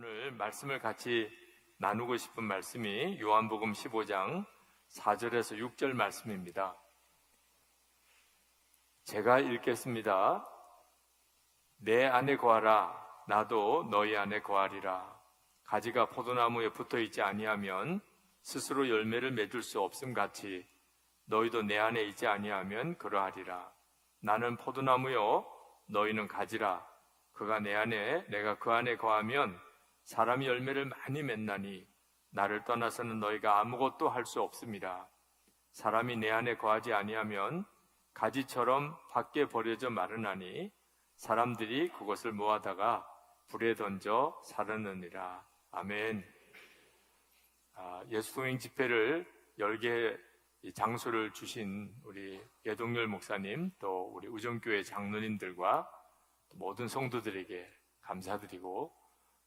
오늘 말씀을 같이 나누고 싶은 말씀이 요한복음 15장 4절에서 6절 말씀입니다. 제가 읽겠습니다. 내 안에 거하라. 나도 너희 안에 거하리라. 가지가 포도나무에 붙어있지 아니하면 스스로 열매를 맺을 수 없음 같이 너희도 내 안에 있지 아니하면 그러하리라. 나는 포도나무요 너희는 가지라. 그가 내 안에 내가 그 안에 거하면 사람이 열매를 많이 맺나니 나를 떠나서는 너희가 아무것도 할 수 없습니다. 사람이 내 안에 거하지 아니하면 가지처럼 밖에 버려져 마르나니 사람들이 그것을 모아다가 불에 던져 사르느니라. 아멘. 예수동행 집회를 열게 장소를 주신 우리 예동열 목사님, 또 우리 우정교회 장로님들과 모든 성도들에게 감사드리고,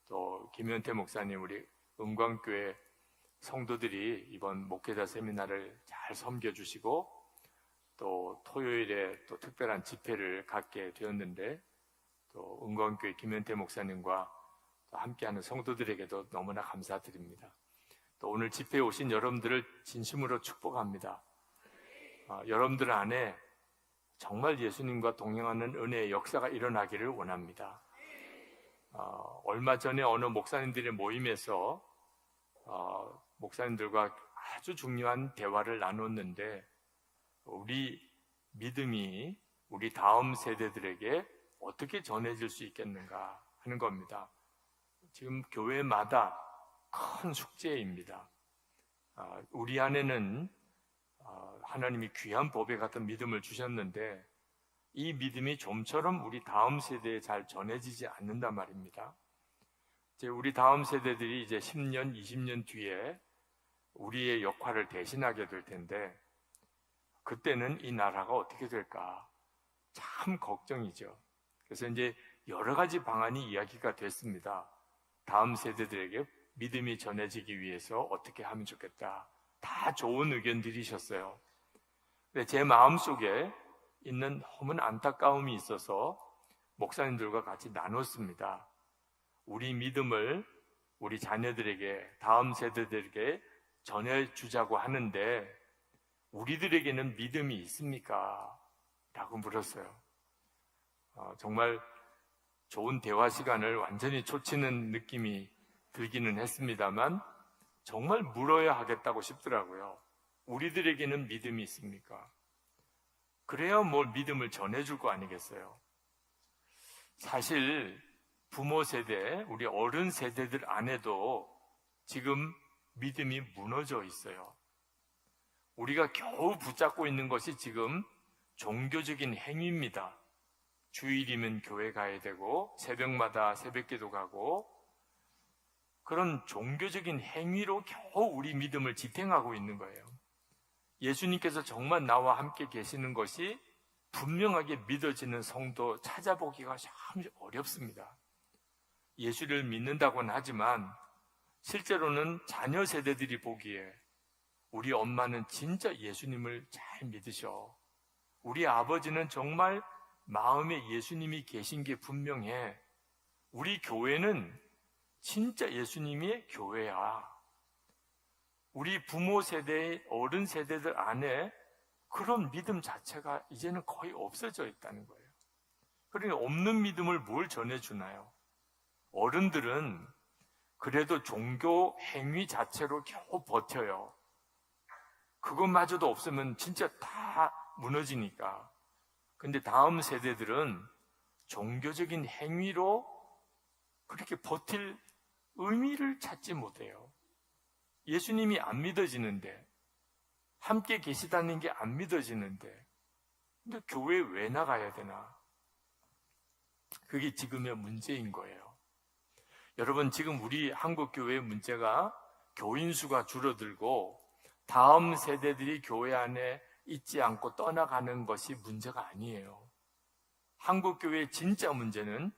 또 김현태 목사님, 우리 은광교회 성도들이 이번 목회자 세미나를 잘 섬겨주시고, 또 토요일에 또 특별한 집회를 갖게 되었는데, 또 은광교회 김현태 목사님과 또 함께하는 성도들에게도 너무나 감사드립니다. 또 오늘 집회에 오신 여러분들을 진심으로 축복합니다. 여러분들 안에 정말 예수님과 동행하는 은혜의 역사가 일어나기를 원합니다. 얼마 전에 어느 목사님들의 모임에서 목사님들과 아주 중요한 대화를 나눴는데, 우리 믿음이 우리 다음 세대들에게 어떻게 전해질 수 있겠는가 하는 겁니다. 지금 교회마다 큰 숙제입니다. 우리 안에는 하나님이 귀한 보배 같은 믿음을 주셨는데 이 믿음이 좀처럼 우리 다음 세대에 잘 전해지지 않는단 말입니다. 이제 우리 다음 세대들이 이제 10년, 20년 뒤에 우리의 역할을 대신하게 될 텐데 그때는 이 나라가 어떻게 될까 참 걱정이죠. 그래서 이제 여러 가지 방안이 이야기가 됐습니다. 다음 세대들에게 믿음이 전해지기 위해서 어떻게 하면 좋겠다. 다 좋은 의견들이셨어요. 근데 제 마음속에 있는 너무나 안타까움이 있어서 목사님들과 같이 나눴습니다. 우리 믿음을 우리 자녀들에게, 다음 세대들에게 전해주자고 하는데 우리들에게는 믿음이 있습니까? 라고 물었어요. 정말 좋은 대화 시간을 완전히 초치는 느낌이 들기는 했습니다만 정말 물어야 하겠다고 싶더라고요. 우리들에게는 믿음이 있습니까? 그래야 뭘 믿음을 전해줄 거 아니겠어요? 사실 부모 세대, 우리 어른 세대들 안에도 지금 믿음이 무너져 있어요. 우리가 겨우 붙잡고 있는 것이 지금 종교적인 행위입니다. 주일이면 교회 가야 되고 새벽마다 새벽기도 가고 그런 종교적인 행위로 겨우 우리 믿음을 지탱하고 있는 거예요. 예수님께서 정말 나와 함께 계시는 것이 분명하게 믿어지는 성도 찾아보기가 참 어렵습니다. 예수를 믿는다고는 하지만 실제로는 자녀 세대들이 보기에 우리 엄마는 진짜 예수님을 잘 믿으셔. 우리 아버지는 정말 마음에 예수님이 계신 게 분명해. 우리 교회는 진짜 예수님의 교회야. 우리 부모 세대의 어른 세대들 안에 그런 믿음 자체가 이제는 거의 없어져 있다는 거예요. 그러니 없는 믿음을 뭘 전해주나요? 어른들은 그래도 종교 행위 자체로 겨우 버텨요. 그것마저도 없으면 진짜 다 무너지니까. 근데 다음 세대들은 종교적인 행위로 그렇게 버틸 의미를 찾지 못해요. 예수님이 안 믿어지는데, 함께 계시다는 게 안 믿어지는데, 근데 교회에 왜 나가야 되나? 그게 지금의 문제인 거예요. 여러분, 지금 우리 한국교회의 문제가 교인 수가 줄어들고 다음 세대들이 교회 안에 있지 않고 떠나가는 것이 문제가 아니에요. 한국교회의 진짜 문제는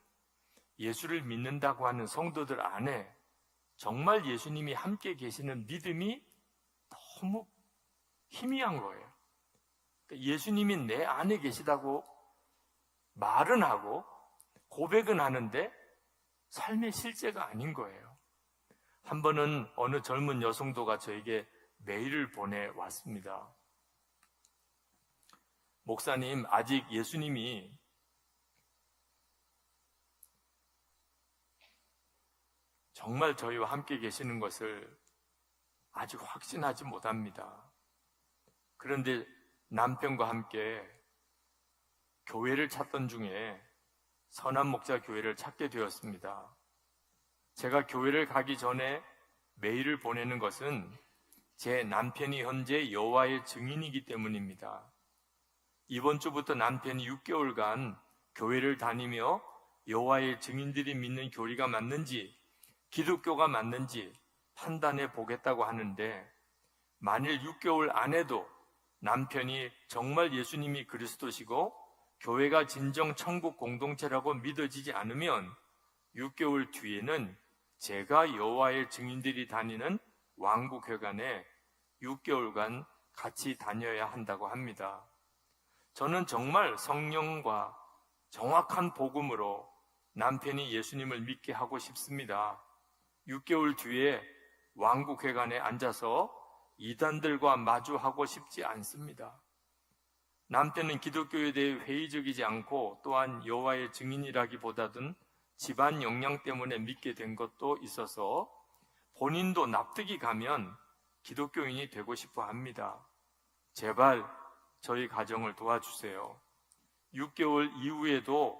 예수를 믿는다고 하는 성도들 안에 정말 예수님이 함께 계시는 믿음이 너무 희미한 거예요. 예수님이 내 안에 계시다고 말은 하고 고백은 하는데 삶의 실제가 아닌 거예요. 한 번은 어느 젊은 여성도가 저에게 메일을 보내왔습니다. 목사님, 아직 예수님이 정말 저희와 함께 계시는 것을 아직 확신하지 못합니다. 그런데 남편과 함께 교회를 찾던 중에 선한 목자 교회를 찾게 되었습니다. 제가 교회를 가기 전에 메일을 보내는 것은 제 남편이 현재 여호와의 증인이기 때문입니다. 이번 주부터 남편이 6개월간 교회를 다니며 여호와의 증인들이 믿는 교리가 맞는지 기독교가 맞는지 판단해 보겠다고 하는데, 만일 6개월 안에도 남편이 정말 예수님이 그리스도시고 교회가 진정 천국 공동체라고 믿어지지 않으면 6개월 뒤에는 제가 여호와의 증인들이 다니는 왕국회관에 6개월간 같이 다녀야 한다고 합니다. 저는 정말 성령과 정확한 복음으로 남편이 예수님을 믿게 하고 싶습니다. 6개월 뒤에 왕국회관에 앉아서 이단들과 마주하고 싶지 않습니다. 남편은 기독교에 대해 회의적이지 않고 또한 여호와의 증인이라기보다는 집안 역량 때문에 믿게 된 것도 있어서 본인도 납득이 가면 기독교인이 되고 싶어 합니다. 제발 저희 가정을 도와주세요. 6개월 이후에도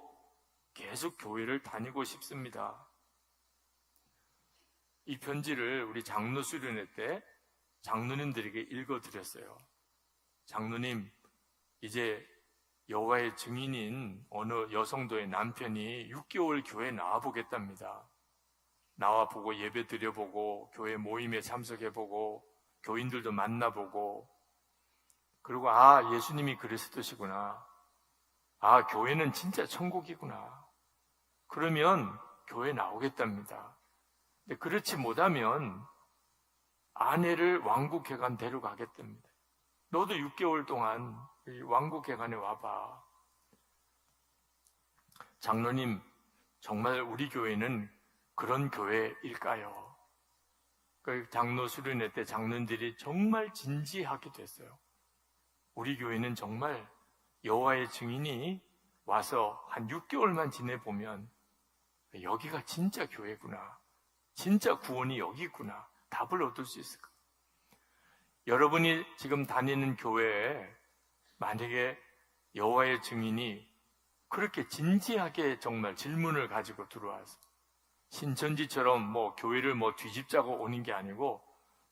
계속 교회를 다니고 싶습니다. 이 편지를 우리 장로 수련회 때 장로님들에게 읽어드렸어요. 장로님, 이제 여호와의 증인인 어느 여성도의 남편이 6개월 교회에 나와보겠답니다. 나와보고 예배 드려보고 교회 모임에 참석해보고 교인들도 만나보고, 그리고 예수님이 그리스도시구나, 교회는 진짜 천국이구나, 그러면 교회 나오겠답니다. 근데 그렇지 못하면 아내를 왕국회관 데려가겠답니다. 너도 6개월 동안 이 왕국회관에 와봐. 장로님, 정말 우리 교회는 그런 교회일까요? 그 장로 수련회 때 장로님들이 정말 진지하게 됐어요. 우리 교회는 정말 여호와의 증인이 와서 한 6개월만 지내보면 여기가 진짜 교회구나, 진짜 구원이 여기 있구나, 답을 얻을 수 있을까? 여러분이 지금 다니는 교회에 만약에 여호와의 증인이 그렇게 진지하게 정말 질문을 가지고 들어와서 신천지처럼 교회를 뒤집자고 오는 게 아니고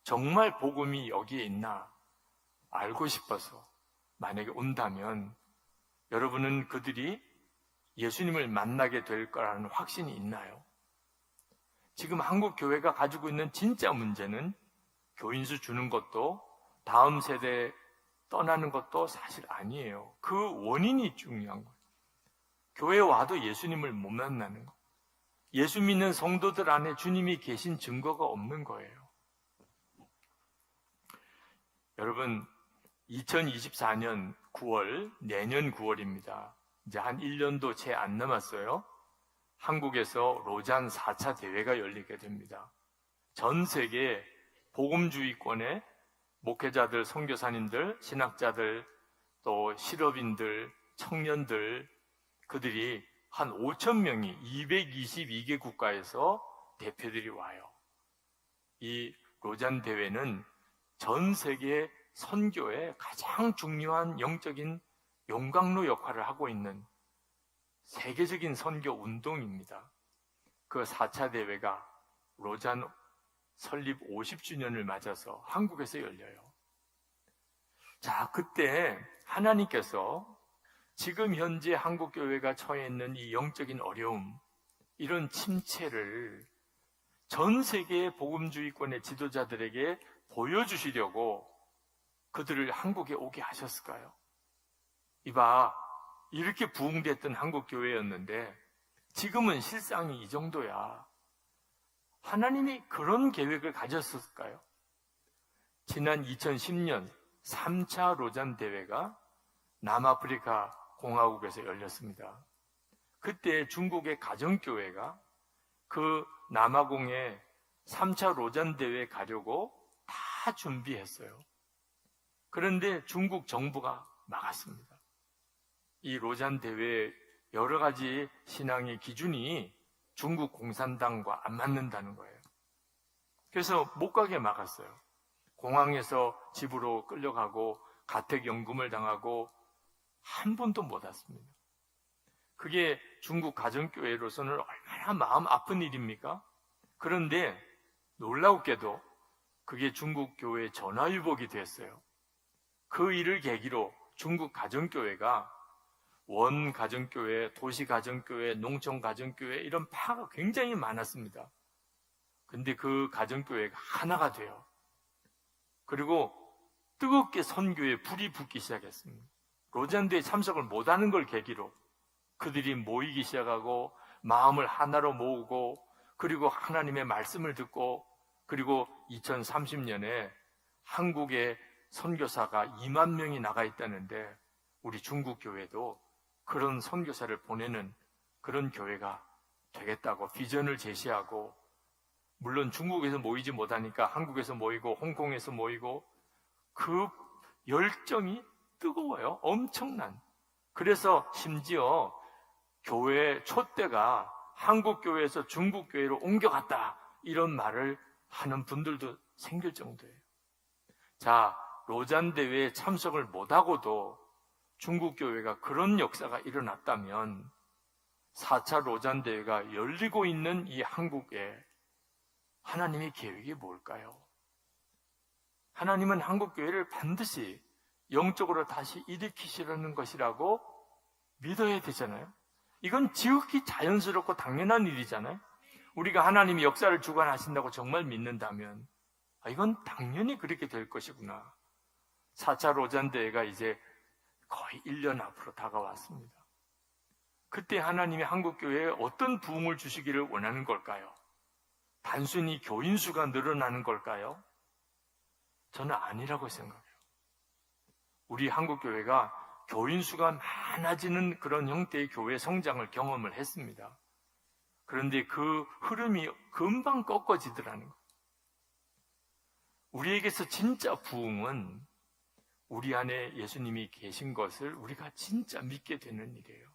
정말 복음이 여기에 있나 알고 싶어서 만약에 온다면 여러분은 그들이 예수님을 만나게 될 거라는 확신이 있나요? 지금 한국 교회가 가지고 있는 진짜 문제는 교인수 주는 것도 다음 세대 떠나는 것도 사실 아니에요. 그 원인이 중요한 거예요. 교회에 와도 예수님을 못 만나는 거예요. 예수 믿는 성도들 안에 주님이 계신 증거가 없는 거예요. 여러분, 2024년 9월, 내년 9월입니다. 이제 한 1년도 채 안 남았어요. 한국에서 로잔 4차 대회가 열리게 됩니다. 전 세계 복음주의권의 목회자들, 선교사님들, 신학자들, 또 실업인들, 청년들, 그들이 한 5천 명이 222개 국가에서 대표들이 와요. 이 로잔 대회는 전 세계 선교의 가장 중요한 영적인 용광로 역할을 하고 있는 세계적인 선교 운동입니다. 그 4차 대회가 로잔 설립 50주년을 맞아서 한국에서 열려요. 자, 그때 하나님께서 지금 현재 한국교회가 처해 있는 이 영적인 어려움, 이런 침체를 전 세계의 복음주의권의 지도자들에게 보여주시려고 그들을 한국에 오게 하셨을까요? 이봐, 이렇게 부흥됐던 한국교회였는데 지금은 실상이 이 정도야. 하나님이 그런 계획을 가졌을까요? 지난 2010년 3차 로잔 대회가 남아프리카 공화국에서 열렸습니다. 그때 중국의 가정교회가 그 남아공의 3차 로잔 대회에 가려고 다 준비했어요. 그런데 중국 정부가 막았습니다. 이 로잔 대회의 여러 가지 신앙의 기준이 중국 공산당과 안 맞는다는 거예요. 그래서 못 가게 막았어요. 공항에서 집으로 끌려가고 가택연금을 당하고 한 번도 못 왔습니다. 그게 중국 가정교회로서는 얼마나 마음 아픈 일입니까? 그런데 놀라웠게도 그게 중국 교회의 전화위복이 됐어요. 그 일을 계기로 중국 가정교회가 원 가정교회, 도시 가정교회, 농촌 가정교회 이런 파가 굉장히 많았습니다. 근데 그 가정교회가 하나가 돼요. 그리고 뜨겁게 선교에 불이 붙기 시작했습니다. 로잔대에 참석을 못하는 걸 계기로 그들이 모이기 시작하고 마음을 하나로 모으고 그리고 하나님의 말씀을 듣고 그리고 2030년에 한국에 선교사가 2만 명이 나가 있다는데 우리 중국 교회도 그런 선교사를 보내는 그런 교회가 되겠다고 비전을 제시하고 물론 중국에서 모이지 못하니까 한국에서 모이고 홍콩에서 모이고 그 열정이 뜨거워요. 엄청난. 그래서 심지어 교회 촛대가 한국 교회에서 중국 교회로 옮겨갔다 이런 말을 하는 분들도 생길 정도예요. 자, 로잔 대회에 참석을 못하고도 중국 교회가 그런 역사가 일어났다면 4차 로잔 대회가 열리고 있는 이 한국에 하나님의 계획이 뭘까요? 하나님은 한국 교회를 반드시 영적으로 다시 일으키시려는 것이라고 믿어야 되잖아요. 이건 지극히 자연스럽고 당연한 일이잖아요. 우리가 하나님이 역사를 주관하신다고 정말 믿는다면 이건 당연히 그렇게 될 것이구나. 4차 로잔 대회가 이제 거의 1년 앞으로 다가왔습니다. 그때 하나님이 한국교회에 어떤 부흥을 주시기를 원하는 걸까요? 단순히 교인 수가 늘어나는 걸까요? 저는 아니라고 생각해요. 우리 한국교회가 교인 수가 많아지는 그런 형태의 교회 성장을 경험을 했습니다. 그런데 그 흐름이 금방 꺾어지더라는 거예요. 우리에게서 진짜 부흥은 우리 안에 예수님이 계신 것을 우리가 진짜 믿게 되는 일이에요.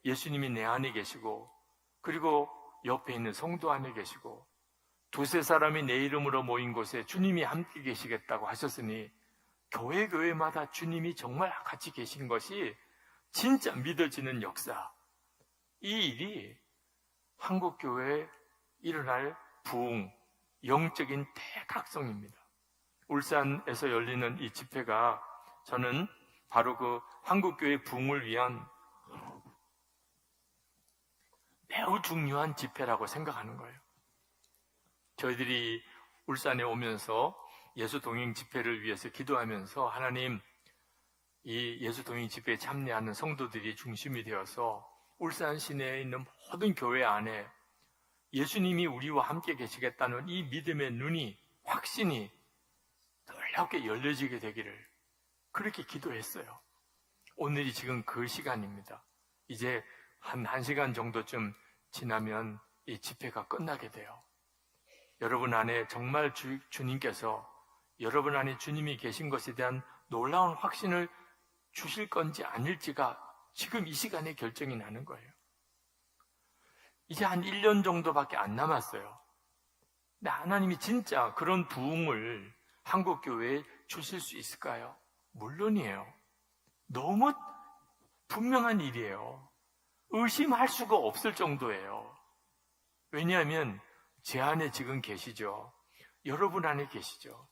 예수님이 내 안에 계시고 그리고 옆에 있는 성도 안에 계시고 두세 사람이 내 이름으로 모인 곳에 주님이 함께 계시겠다고 하셨으니 교회마다 주님이 정말 같이 계신 것이 진짜 믿어지는 역사. 이 일이 한국교회에 일어날 부흥, 영적인 대각성입니다. 울산에서 열리는 이 집회가 저는 바로 그 한국교회 부흥을 위한 매우 중요한 집회라고 생각하는 거예요. 저희들이 울산에 오면서 예수동행 집회를 위해서 기도하면서 하나님, 이 예수동행 집회에 참여하는 성도들이 중심이 되어서 울산 시내에 있는 모든 교회 안에 예수님이 우리와 함께 계시겠다는 이 믿음의 눈이, 확신이 놀랍게 열려지게 되기를 그렇게 기도했어요. 오늘이 지금 그 시간입니다. 이제 한 1시간 정도쯤 지나면 이 집회가 끝나게 돼요. 여러분 안에 정말 주님께서 여러분 안에 주님이 계신 것에 대한 놀라운 확신을 주실 건지 아닐지가 지금 이 시간에 결정이 나는 거예요. 이제 한 1년 정도밖에 안 남았어요. 근데 하나님이 진짜 그런 부흥을 한국교회에 주실 수 있을까요? 물론이에요. 너무 분명한 일이에요. 의심할 수가 없을 정도예요. 왜냐하면 제 안에 지금 계시죠. 여러분 안에 계시죠.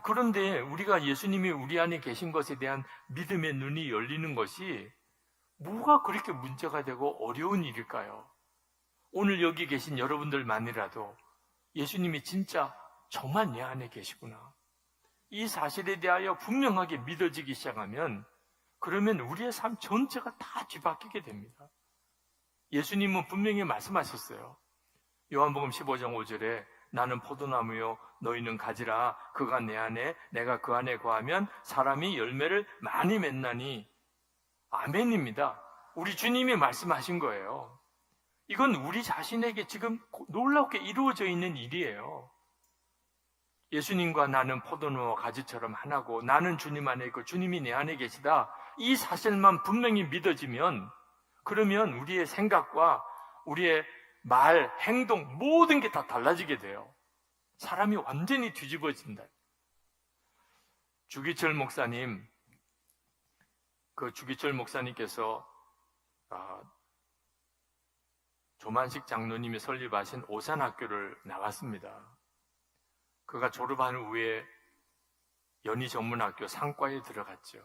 그런데 우리가 예수님이 우리 안에 계신 것에 대한 믿음의 눈이 열리는 것이 뭐가 그렇게 문제가 되고 어려운 일일까요? 오늘 여기 계신 여러분들만이라도 예수님이 진짜 정말 내 안에 계시구나. 이 사실에 대하여 분명하게 믿어지기 시작하면 그러면 우리의 삶 전체가 다 뒤바뀌게 됩니다. 예수님은 분명히 말씀하셨어요. 요한복음 15장 5절에 나는 포도나무요 너희는 가지라. 그가 내 안에 내가 그 안에 거하면 사람이 열매를 많이 맺나니. 아멘입니다. 우리 주님이 말씀하신 거예요. 이건 우리 자신에게 지금 놀랍게 이루어져 있는 일이에요. 예수님과 나는 포도나무와 가지처럼 하나고 나는 주님 안에 있고 주님이 내 안에 계시다. 이 사실만 분명히 믿어지면 그러면 우리의 생각과 우리의 말, 행동 모든 게 다 달라지게 돼요. 사람이 완전히 뒤집어진다. 주기철 목사님께서 조만식 장로님이 설립하신 오산학교를 나갔습니다. 그가 졸업한 후에 연희전문학교 상과에 들어갔죠.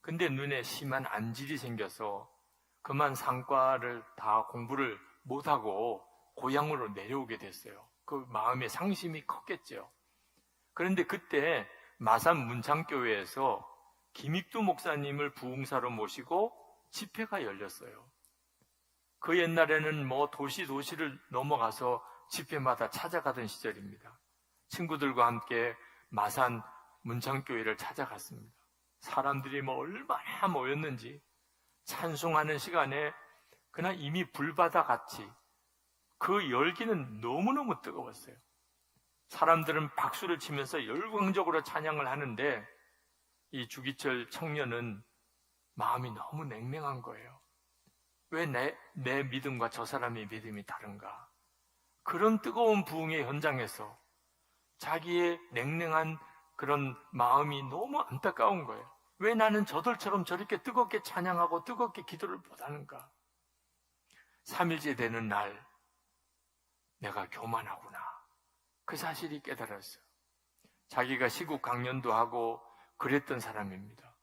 근데 눈에 심한 안질이 생겨서 그만 상과를 다 공부를 못하고 고향으로 내려오게 됐어요. 그 마음의 상심이 컸겠죠. 그런데 그때 마산 문창교회에서 김익두 목사님을 부흥사로 모시고 집회가 열렸어요. 그 옛날에는 도시를 넘어가서 집회마다 찾아가던 시절입니다. 친구들과 함께 마산 문창교회를 찾아갔습니다. 사람들이 얼마나 모였는지 찬송하는 시간에 그냥 이미 불바다 같이 그 열기는 너무너무 뜨거웠어요. 사람들은 박수를 치면서 열광적으로 찬양을 하는데 이 주기철 청년은 마음이 너무 냉랭한 거예요. 왜 내 믿음과 저 사람의 믿음이 다른가? 그런 뜨거운 부흥의 현장에서 자기의 냉랭한 그런 마음이 너무 안타까운 거예요. 왜 나는 저들처럼 저렇게 뜨겁게 찬양하고 뜨겁게 기도를 못하는가? 3일째 되는 날 내가 교만하구나. 그 사실이 깨달았어요. 자기가 시국 강연도 하고 그랬던 사람입니다.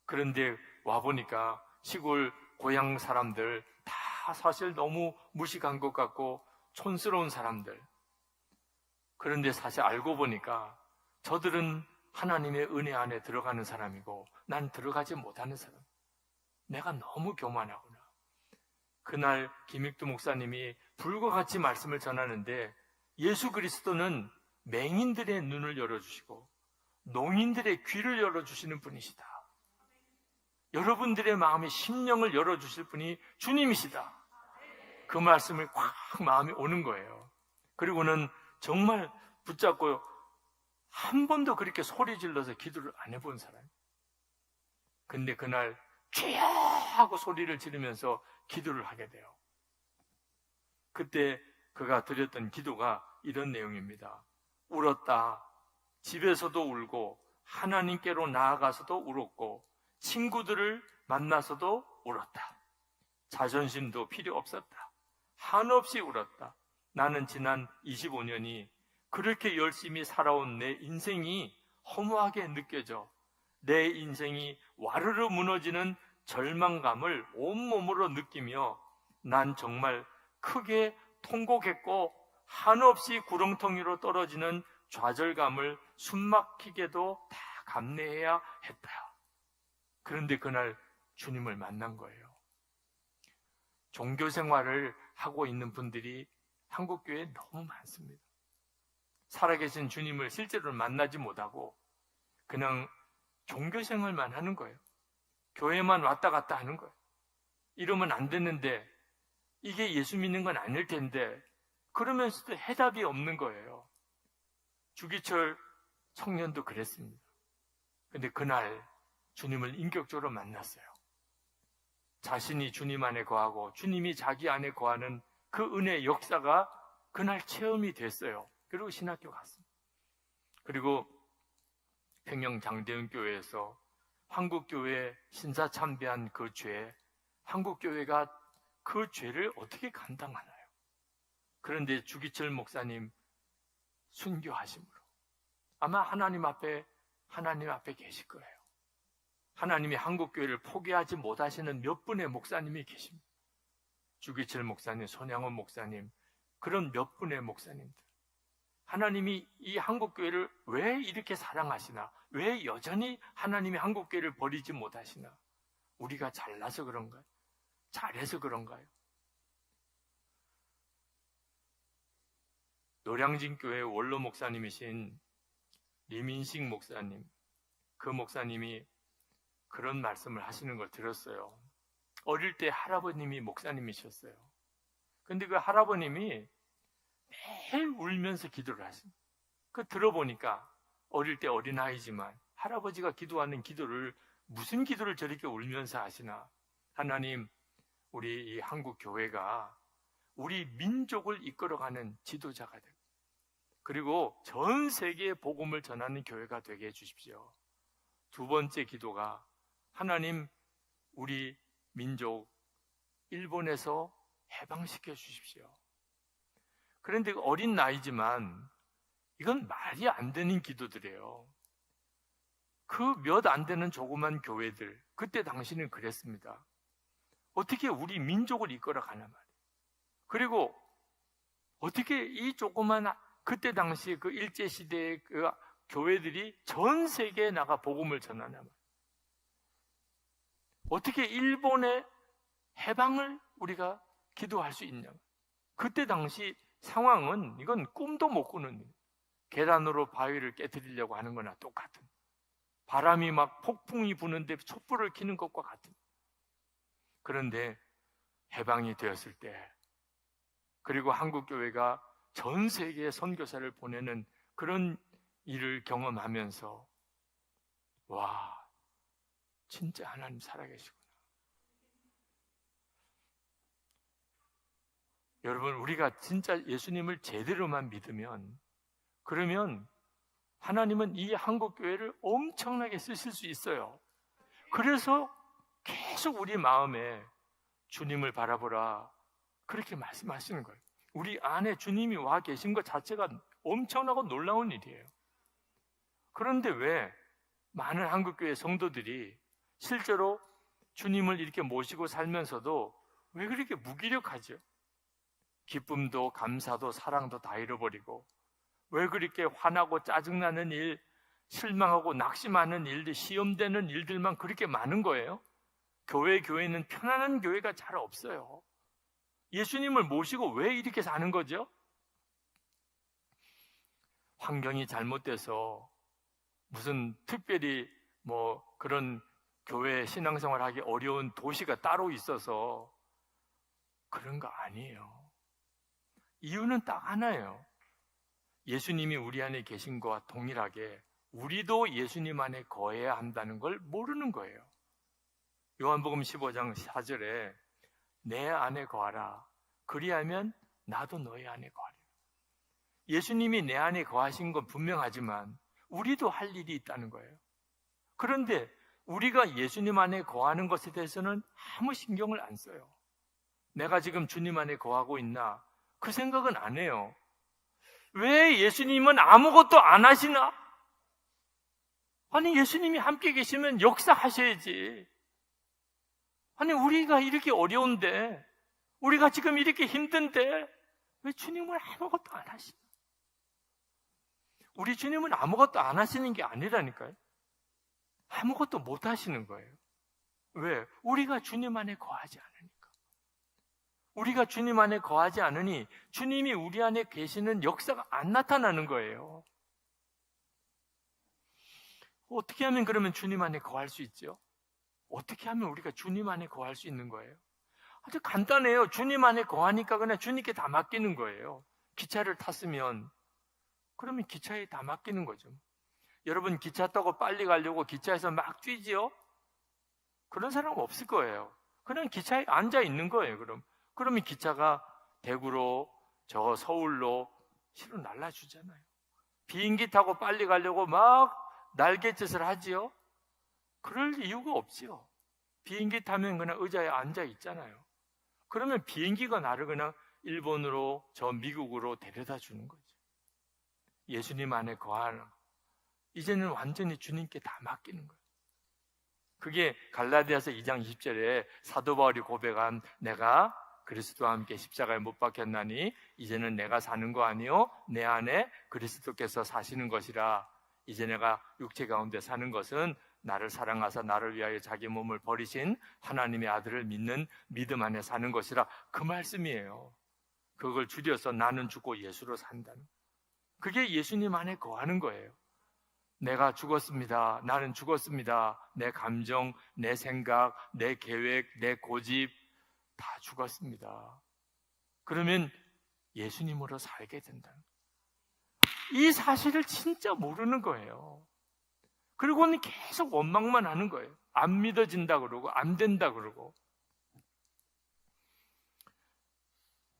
그런데 와보니까 시골 고향 사람들 다 사실 너무 무식한 것 같고 촌스러운 사람들. 그런데 사실 알고 보니까 저들은 하나님의 은혜 안에 들어가는 사람이고 난 들어가지 못하는 사람. 내가 너무 교만하구나. 그날 김익두 목사님이 불과 같이 말씀을 전하는데 예수 그리스도는 맹인들의 눈을 열어주시고 농인들의 귀를 열어주시는 분이시다. 여러분들의 마음의 심령을 열어주실 분이 주님이시다. 그 말씀을 확 마음이 오는 거예요. 그리고는 정말 붙잡고 한 번도 그렇게 소리 질러서 기도를 안 해본 사람. 근데 그날 주여 하고 소리를 지르면서 기도를 하게 돼요. 그때 그가 드렸던 기도가 이런 내용입니다. 울었다. 집에서도 울고 하나님께로 나아가서도 울었고 친구들을 만나서도 울었다. 자존심도 필요 없었다. 한없이 울었다. 나는 지난 25년이 그렇게 열심히 살아온 내 인생이 허무하게 느껴져 내 인생이 와르르 무너지는 절망감을 온몸으로 느끼며 난 정말 크게 통곡했고 한없이 구렁텅이로 떨어지는 좌절감을 숨막히게도 다 감내해야 했다. 그런데 그날 주님을 만난 거예요. 종교 생활을 하고 있는 분들이 한국교회에 너무 많습니다. 살아계신 주님을 실제로 만나지 못하고 그냥 종교 생활만 하는 거예요. 교회만 왔다 갔다 하는 거예요. 이러면 안 되는데 이게 예수 믿는 건 아닐 텐데 그러면서도 해답이 없는 거예요. 주기철 청년도 그랬습니다. 근데 그날 주님을 인격적으로 만났어요. 자신이 주님 안에 거하고 주님이 자기 안에 거하는 그 은혜의 역사가 그날 체험이 됐어요. 그리고 신학교 갔습니다. 그리고 평양 장대은교회에서 한국교회 신사참배한 그 죄, 한국교회가 그 죄를 어떻게 감당하나요? 그런데 주기철 목사님 순교하심으로 아마 하나님 앞에 계실 거예요. 하나님이 한국교회를 포기하지 못하시는 몇 분의 목사님이 계십니다. 주기철 목사님, 손양원 목사님, 그런 몇 분의 목사님들. 하나님이 이 한국교회를 왜 이렇게 사랑하시나? 왜 여전히 하나님이 한국교회를 버리지 못하시나? 우리가 잘나서 그런가요? 잘해서 그런가요? 노량진교회 원로 목사님이신 리민식 목사님, 그 목사님이 그런 말씀을 하시는 걸 들었어요. 어릴 때 할아버님이 목사님이셨어요. 근데 그 할아버님이 매일 울면서 기도를 하십니다. 그 들어보니까 어릴 때 어린아이지만 할아버지가 기도하는 기도를 무슨 기도를 저렇게 울면서 하시나. 하나님, 우리 이 한국 교회가 우리 민족을 이끌어가는 지도자가 되고 그리고 전 세계에 복음을 전하는 교회가 되게 해주십시오. 두 번째 기도가 하나님, 우리 민족 일본에서 해방시켜 주십시오. 그런데 어린 나이지만 이건 말이 안 되는 기도들이에요. 그 몇 안 되는 조그만 교회들, 그때 당시는 그랬습니다. 어떻게 우리 민족을 이끌어 가나 말이에요. 그리고 어떻게 이 조그만 그때 당시 그 일제시대의 그 교회들이 전 세계에 나가 복음을 전하나 말이에요. 어떻게 일본의 해방을 우리가 기도할 수 있냐. 그때 당시 상황은 이건 꿈도 못 꾸는 일. 계단으로 바위를 깨뜨리려고 하는 거나 똑같은, 바람이 막 폭풍이 부는데 촛불을 켜는 것과 같은. 그런데 해방이 되었을 때, 그리고 한국교회가 전 세계에 선교사를 보내는 그런 일을 경험하면서 와, 진짜 하나님 살아계시구나. 여러분, 우리가 진짜 예수님을 제대로만 믿으면, 그러면 하나님은 이 한국교회를 엄청나게 쓰실 수 있어요. 그래서 계속 우리 마음에 주님을 바라보라, 그렇게 말씀하시는 거예요. 우리 안에 주님이 와 계신 것 자체가 엄청나고 놀라운 일이에요. 그런데 왜 많은 한국교회 성도들이 실제로 주님을 이렇게 모시고 살면서도 왜 그렇게 무기력하죠? 기쁨도 감사도 사랑도 다 잃어버리고, 왜 그렇게 화나고 짜증나는 일, 실망하고 낙심하는 일들, 시험되는 일들만 그렇게 많은 거예요? 교회는 편안한 교회가 잘 없어요. 예수님을 모시고 왜 이렇게 사는 거죠? 환경이 잘못돼서 무슨 특별히 뭐 그런 교회 신앙생활하기 어려운 도시가 따로 있어서 그런 거 아니에요. 이유는 딱 하나예요. 예수님이 우리 안에 계신 것과 동일하게 우리도 예수님 안에 거해야 한다는 걸 모르는 거예요. 요한복음 15장 4절에 내 안에 거하라, 그리하면 나도 너희 안에 거하리라. 예수님이 내 안에 거하신 건 분명하지만 우리도 할 일이 있다는 거예요. 그런데 우리가 예수님 안에 거하는 것에 대해서는 아무 신경을 안 써요. 내가 지금 주님 안에 거하고 있나? 그 생각은 안 해요. 왜 예수님은 아무것도 안 하시나? 아니, 예수님이 함께 계시면 역사하셔야지. 아니, 우리가 이렇게 어려운데, 우리가 지금 이렇게 힘든데 왜 주님은 아무것도 안 하시나? 우리 주님은 아무것도 안 하시는 게 아니라니까요. 아무것도 못 하시는 거예요. 왜? 우리가 주님 안에 거하지 않으니까. 우리가 주님 안에 거하지 않으니 주님이 우리 안에 계시는 역사가 안 나타나는 거예요. 어떻게 하면 그러면 주님 안에 거할 수 있죠? 어떻게 하면 우리가 주님 안에 거할 수 있는 거예요? 아주 간단해요. 주님 안에 거하니까 그냥 주님께 다 맡기는 거예요. 기차를 탔으면 그러면 기차에 다 맡기는 거죠. 여러분, 기차 타고 빨리 가려고 기차에서 막 뛰지요? 그런 사람 없을 거예요. 그냥 기차에 앉아 있는 거예요. 그러면 기차가 대구로 저 서울로 실로 날아주잖아요. 비행기 타고 빨리 가려고 막 날갯짓을 하지요? 그럴 이유가 없지요. 비행기 타면 그냥 의자에 앉아 있잖아요. 그러면 비행기가 나를 그냥 일본으로 저 미국으로 데려다 주는 거죠. 예수님 안에 거하라. 이제는 완전히 주님께 다 맡기는 거예요. 그게 갈라디아서 2장 20절에 사도 바울이 고백한 내가 그리스도와 함께 십자가에 못 박혔나니 이제는 내가 사는 거 아니요 내 안에 그리스도께서 사시는 것이라. 이제 내가 육체 가운데 사는 것은 나를 사랑하사 나를 위하여 자기 몸을 버리신 하나님의 아들을 믿는 믿음 안에 사는 것이라. 그 말씀이에요. 그걸 줄여서 나는 죽고 예수로 산다는, 그게 예수님 안에 거하는 거예요. 내가 죽었습니다. 나는 죽었습니다. 내 감정, 내 생각, 내 계획, 내 고집 다 죽었습니다. 그러면 예수님으로 살게 된다. 이 사실을 진짜 모르는 거예요. 그리고는 계속 원망만 하는 거예요. 안 믿어진다 그러고 안 된다 그러고.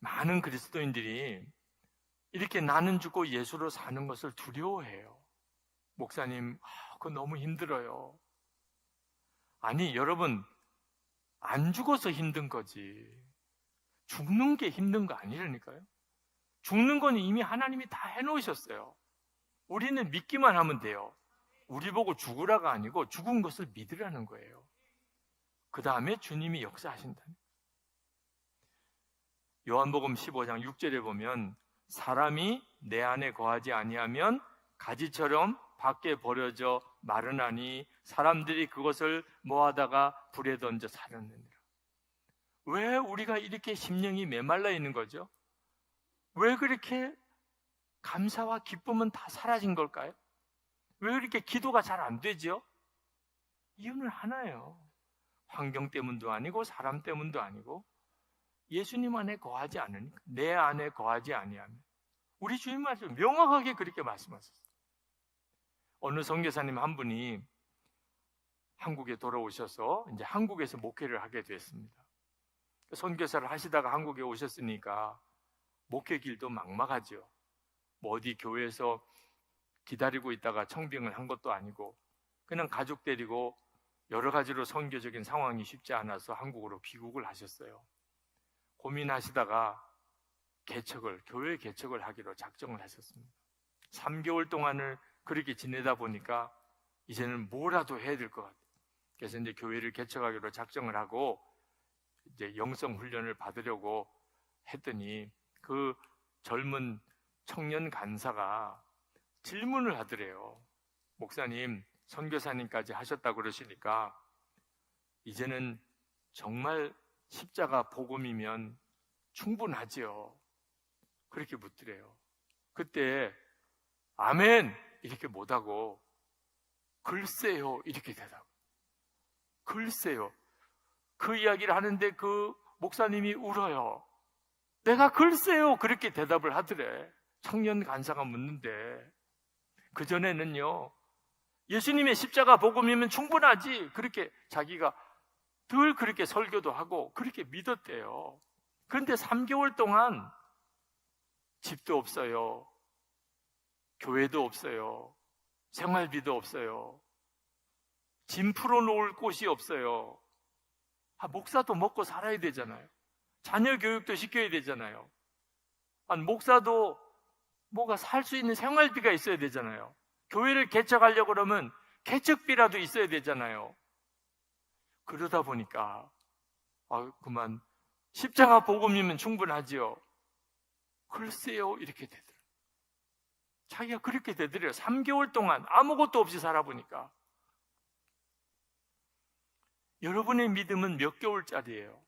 많은 그리스도인들이 이렇게 나는 죽고 예수로 사는 것을 두려워해요. 목사님, 그거 너무 힘들어요. 아니, 여러분, 안 죽어서 힘든 거지. 죽는 게 힘든 거 아니라니까요. 죽는 건 이미 하나님이 다 해놓으셨어요. 우리는 믿기만 하면 돼요. 우리 보고 죽으라가 아니고 죽은 것을 믿으라는 거예요. 그 다음에 주님이 역사하신다. 요한복음 15장 6절에 보면 사람이 내 안에 거하지 아니하면 가지처럼 밖에 버려져 마르나니 사람들이 그것을 모아다가 불에 던져 사르느니라. 왜 우리가 이렇게 심령이 메말라 있는 거죠? 왜 그렇게 감사와 기쁨은 다 사라진 걸까요? 왜 그렇게 기도가 잘 안 되죠? 이유는 하나예요. 환경 때문도 아니고 사람 때문도 아니고 예수님 안에 거하지 않으니까, 내 안에 거하지 아니하면. 우리 주님 말씀 명확하게 그렇게 말씀하셨어요. 어느 선교사님 한 분이 한국에 돌아오셔서 이제 한국에서 목회를 하게 됐습니다. 선교사를 하시다가 한국에 오셨으니까 목회 길도 막막하죠. 뭐 어디 교회에서 기다리고 있다가 청빙을 한 것도 아니고 그냥 가족 데리고 여러 가지로 선교적인 상황이 쉽지 않아서 한국으로 귀국을 하셨어요. 고민하시다가 교회 개척을 하기로 작정을 하셨습니다. 3개월 동안을 그렇게 지내다 보니까 이제는 뭐라도 해야 될 것 같아요. 그래서 이제 교회를 개척하기로 작정을 하고 이제 영성 훈련을 받으려고 했더니 그 젊은 청년 간사가 질문을 하더래요. 목사님, 선교사님까지 하셨다고 그러시니까 이제는 정말 십자가 복음이면 충분하지요. 그렇게 묻더래요. 그때 아멘 이렇게 못하고 글쎄요 이렇게 대답. 글쎄요. 그 이야기를 하는데 그 목사님이 울어요. 내가 글쎄요 그렇게 대답을 하더래. 청년 간사가 묻는데 그전에는요 예수님의 십자가 복음이면 충분하지 그렇게 자기가 늘 그렇게 설교도 하고 그렇게 믿었대요. 그런데 3개월 동안 집도 없어요. 교회도 없어요. 생활비도 없어요. 짐 풀어놓을 곳이 없어요. 목사도 먹고 살아야 되잖아요. 자녀 교육도 시켜야 되잖아요. 목사도 뭐가 살 수 있는 생활비가 있어야 되잖아요. 교회를 개척하려고 그러면 개척비라도 있어야 되잖아요. 그러다 보니까 그만 십자가 복음이면 충분하지요. 글쎄요 이렇게 되더라고요. 자기가 그렇게 되더래요. 3개월 동안 아무것도 없이 살아보니까. 여러분의 믿음은 몇 개월짜리예요?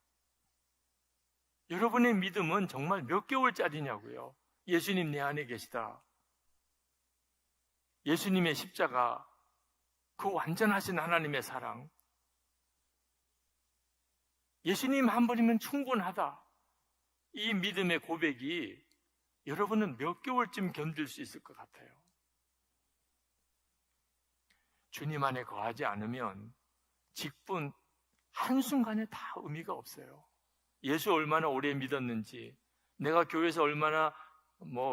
여러분의 믿음은 정말 몇 개월짜리냐고요. 예수님 내 안에 계시다. 예수님의 십자가, 그 완전하신 하나님의 사랑, 예수님 한 분이면 충분하다. 이 믿음의 고백이 여러분은 몇 개월쯤 견딜 수 있을 것 같아요? 주님 안에 거하지 않으면 직분 한순간에 다 의미가 없어요. 예수 얼마나 오래 믿었는지, 내가 교회에서 얼마나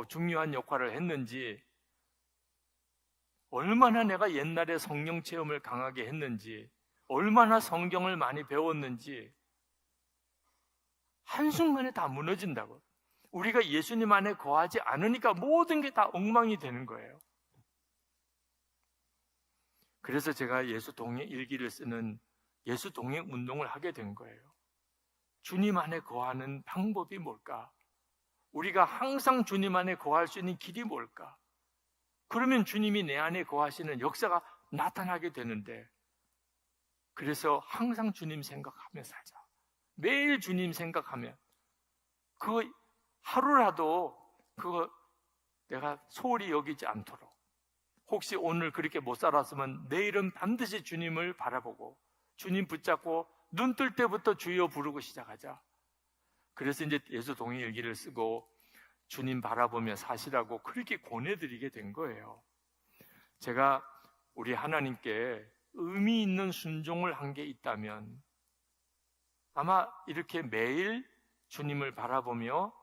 중요한 역할을 했는지, 얼마나 내가 옛날에 성령 체험을 강하게 했는지, 얼마나 성경을 많이 배웠는지 한순간에 다 무너진다고. 우리가 예수님 안에 거하지 않으니까 모든 게 다 엉망이 되는 거예요. 그래서 제가 예수 동행 일기를 쓰는 예수 동행 운동을 하게 된 거예요. 주님 안에 거하는 방법이 뭘까? 우리가 항상 주님 안에 거할 수 있는 길이 뭘까? 그러면 주님이 내 안에 거하시는 역사가 나타나게 되는데, 그래서 항상 주님 생각하며 살자. 매일 주님 생각하면 그거 하루라도 그거 내가 소홀히 여기지 않도록, 혹시 오늘 그렇게 못 살았으면 내일은 반드시 주님을 바라보고 주님 붙잡고 눈 뜰 때부터 주여 부르고 시작하자. 그래서 이제 예수 동행 일기를 쓰고 주님 바라보며 사시라고 그렇게 권해드리게 된 거예요. 제가 우리 하나님께 의미 있는 순종을 한 게 있다면 아마 이렇게 매일 주님을 바라보며